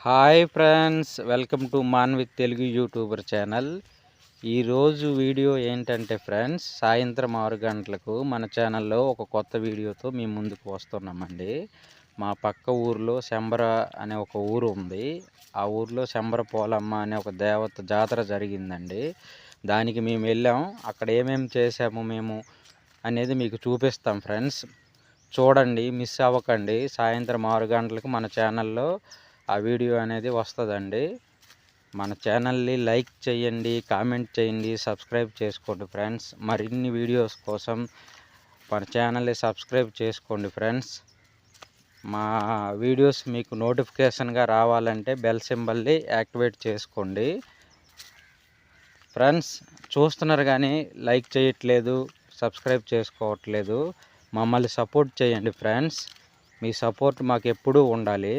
Hi friends, welcome to man with Telugu YouTuber channel. ఈరోజు video ఏంటంటే friends, సాయంత్రం 6 గంటలకు మన ఛానల్లో ఒక కొత్త వీడియోతో మేము ముందుకు వస్తున్నామండి. మా పక్క ఊరిలో శంబర అనే ఒక ఊరు ఉంది. ఆ ఊరిలో శంబర పోలమ్మ అనే ఒక దేవత జాతర జరిగిందండి. దానికి మేము వెళ్ళాం. అక్కడ ఏమేమి చేసాము మేము అనేది మీకు చూపిస్తాం ఫ్రెండ్స్. చూడండి, మిస్ అవ్వకండి. సాయంత్రం 6 గంటలకు మన ఛానల్లో ఆ వీడియో అనేది వస్తుందండి. మన ఛానల్ని లైక్ చేయండి, కామెంట్ చేయండి, సబ్స్క్రైబ్ చేసుకోండి ఫ్రెండ్స్. మరిన్ని వీడియోస్ కోసం మన ఛానల్ని సబ్స్క్రైబ్ చేసుకోండి ఫ్రెండ్స్. మా వీడియోస్ మీకు నోటిఫికేషన్గా రావాలంటే బెల్ సింబల్ని యాక్టివేట్ చేసుకోండి ఫ్రెండ్స్. చూస్తున్నారు కానీ లైక్ చేయట్లేదు, సబ్స్క్రైబ్ చేసుకోవట్లేదు. మమ్మల్ని సపోర్ట్ చేయండి ఫ్రెండ్స్. మీ సపోర్ట్ మాకు ఎప్పుడూ ఉండాలి.